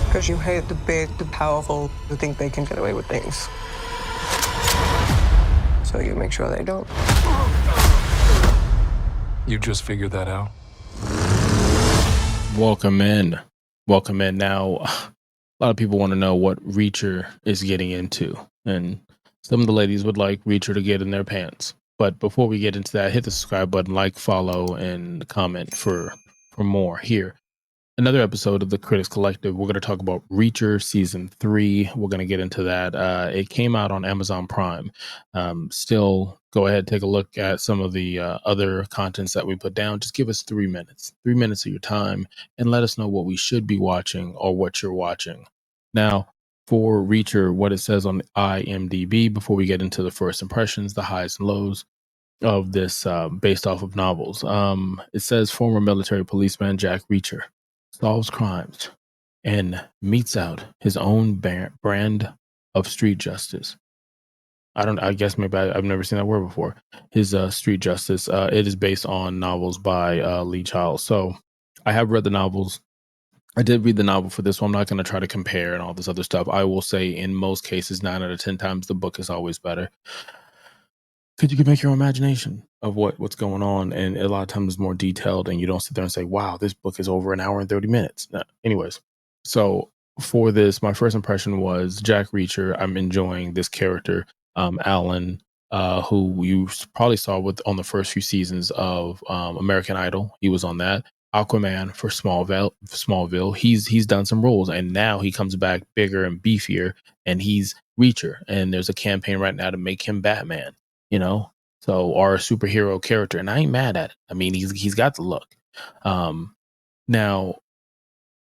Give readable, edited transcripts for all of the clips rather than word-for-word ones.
Because you hate the big, the powerful who think they can get away with things. So you make sure they don't. You just figured that out? Welcome in. Welcome in. Now, a lot of people want to know what Reacher is getting into. And some of the ladies would like Reacher to get in their pants. But before we get into that, hit the subscribe button, like, follow, and comment for more here. Another episode of the Critics Collective. We're going to talk about Reacher Season 3. We're going to get into that. It came out on Amazon Prime. Still, go ahead, take a look at some of the other contents that we put down. Just give us 3 minutes. 3 minutes of your time and let us know what we should be watching or what you're watching. Now, for Reacher, what it says on IMDB, before we get into the first impressions, the highs and lows of this based off of novels. It says former military policeman Jack Reacher solves crimes and meets out his own brand of street justice. I guess maybe I've never seen that word before. His street justice. It is based on novels by Lee Child. So I have read the novels. I did read the novel for this one. I'm not going to try to compare and all this other stuff. I will say in most cases, 9 out of 10 times, the book is always better. Because you can make your own imagination of what's going on. And a lot of times it's more detailed and you don't sit there and say, wow, this book is over an hour and 30 minutes. No. Anyways, so for this, my first impression was Jack Reacher. I'm enjoying this character, Alan, who you probably saw on the first few seasons of American Idol. He was on that. Aquaman for Smallville. He's done some roles and now he comes back bigger and beefier and he's Reacher. And there's a campaign right now to make him Batman. So our superhero character, and I ain't mad at it. I mean, he's got the look. Now,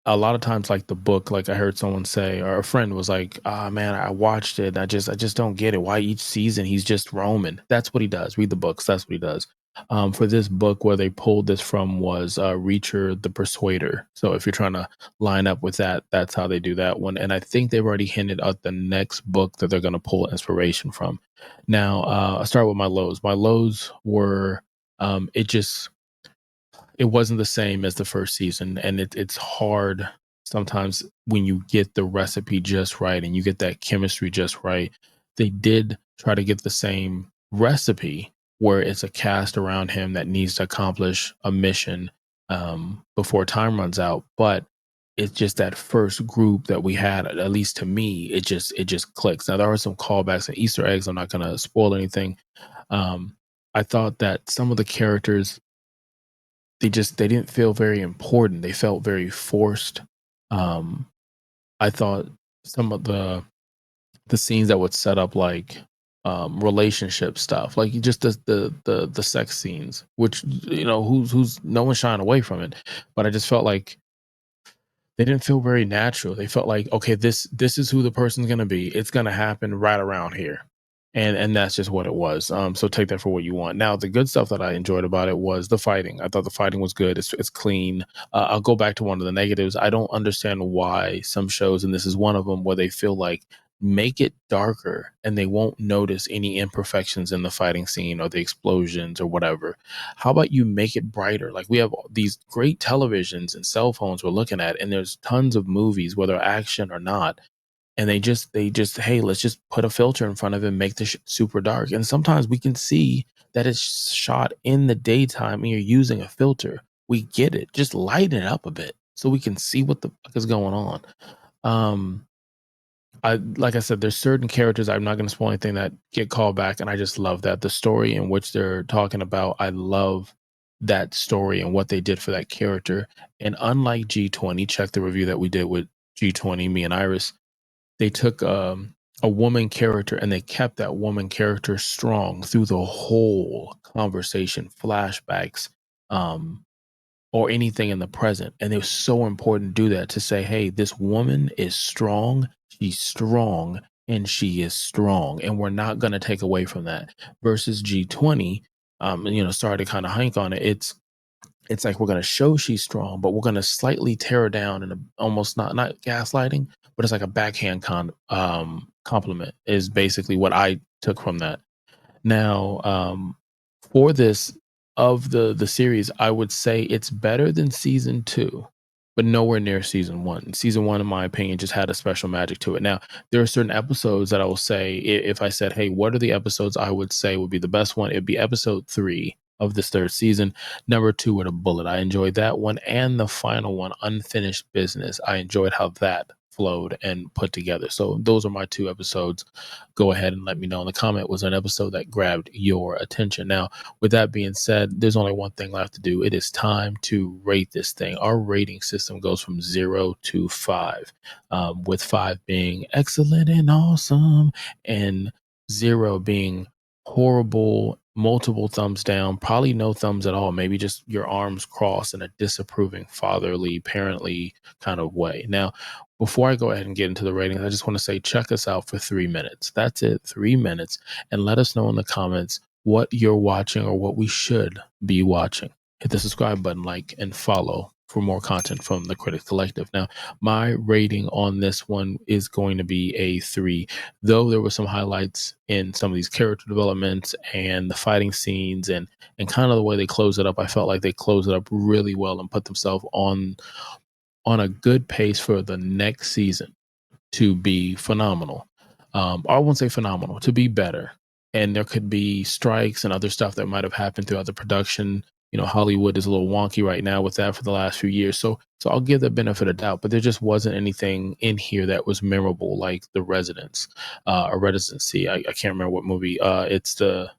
a lot of times, like the book, like I heard someone say, or a friend was like, "Ah, man, I watched it. I just don't get it. Why each season he's just roaming?" That's what he does. Read the books. That's what he does. For this book, where they pulled this from was Reacher the Persuader. So if you're trying to line up with that, that's how they do that one. And I think they've already hinted at the next book that they're going to pull inspiration from. Now, I'll start with my lows. My lows were it wasn't the same as the first season, and it's hard sometimes when you get the recipe just right and you get that chemistry just right. They did try to get the same recipe where it's a cast around him that needs to accomplish a mission before time runs out, but it's just that first group that we had, at least to me, it just clicks. Now there are some callbacks and Easter eggs. I'm not going to spoil anything. I thought that some of the characters, they didn't feel very important. They felt very forced. I thought some of the scenes that would set up like relationship stuff, like just the sex scenes, which who's no one shying away from it, but I just felt like they didn't feel very natural. They felt like, okay, this is who the person's gonna be. It's gonna happen right around here. And that's just what it was. So take that for what you want. Now, the good stuff that I enjoyed about it was the fighting. I thought the fighting was good. It's clean. I'll go back to one of the negatives. I don't understand why some shows, and this is one of them, where they feel like make it darker and they won't notice any imperfections in the fighting scene or the explosions or whatever. How about you make it brighter? Like, we have these great televisions and cell phones we're looking at, and there's tons of movies, whether action or not, and they just hey, let's just put a filter in front of it and make this super dark. And sometimes we can see that it's shot in the daytime and you're using a filter. We get it. Just lighten it up a bit so we can see what the fuck is going on. Like I said, there's certain characters, I'm not going to spoil anything, that get called back, and I just love that. The story in which they're talking about, I love that story and what they did for that character. And unlike G20, check the review that we did with G20, me and Iris, they took a woman character and they kept that woman character strong through the whole conversation, flashbacks, or anything in the present. And it was so important to do that, to say, hey, this woman is strong. She's strong and she is strong. And we're not going to take away from that. Versus G20, sorry to kind of hank on it. It's like, we're going to show she's strong, but we're going to slightly tear her down, and almost not gaslighting, but it's like a backhand compliment is basically what I took from that. Now, for this, of the series, I would say it's better than season 2. but nowhere near season one. Season one, in my opinion, just had a special magic to it. Now, there are certain episodes that I will say, if I said, hey, what are the episodes I would say would be the best one? It'd be episode 3 of this third season. Number 2 with a bullet. I enjoyed that one. And the final one, Unfinished Business. I enjoyed how that flowed and put together. So those are my 2 episodes. Go ahead and let me know in the comment, was an episode that grabbed your attention. Now, with that being said, there's only one thing left to do. It is time to rate this thing. Our rating system goes from 0 to 5, with 5 being excellent and awesome, and 0 being horrible, multiple thumbs down, probably no thumbs at all, maybe just your arms crossed in a disapproving, fatherly, parently kind of way. Now, before I go ahead and get into the ratings, I just want to say, check us out for 3 minutes. That's it, 3 minutes. And let us know in the comments what you're watching or what we should be watching. Hit the subscribe button, like, and follow for more content from the Critics Collective. Now, my rating on this one is going to be a 3, though there were some highlights in some of these character developments and the fighting scenes and kind of the way they close it up. I felt like they closed it up really well and put themselves on a good pace for the next season to be phenomenal. I won't say phenomenal, to be better. And there could be strikes and other stuff that might have happened throughout the production. You know, Hollywood is a little wonky right now with that for the last few years. So I'll give the benefit of doubt, but there just wasn't anything in here that was memorable, like The Residence, or Residency. I can't remember what movie. It's a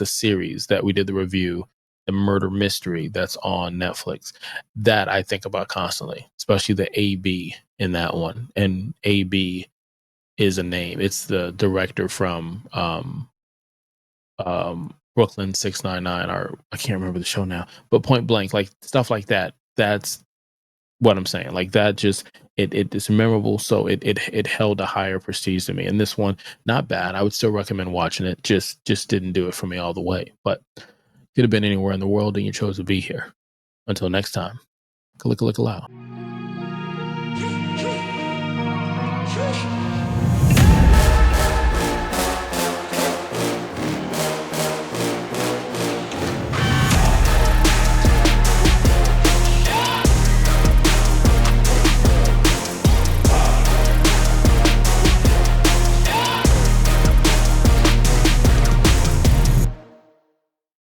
series that we did the review, the murder mystery that's on Netflix, that I think about constantly, especially the AB in that one. And AB is a name. It's the director from Brooklyn 699, or I can't remember the show now, but Point Blank, like stuff like that. That's what I'm saying. Like that just it is memorable, so it held a higher prestige to me. And this one, not bad. I would still recommend watching it. Just didn't do it for me all the way. But could have been anywhere in the world, and you chose to be here. Until next time, click loud.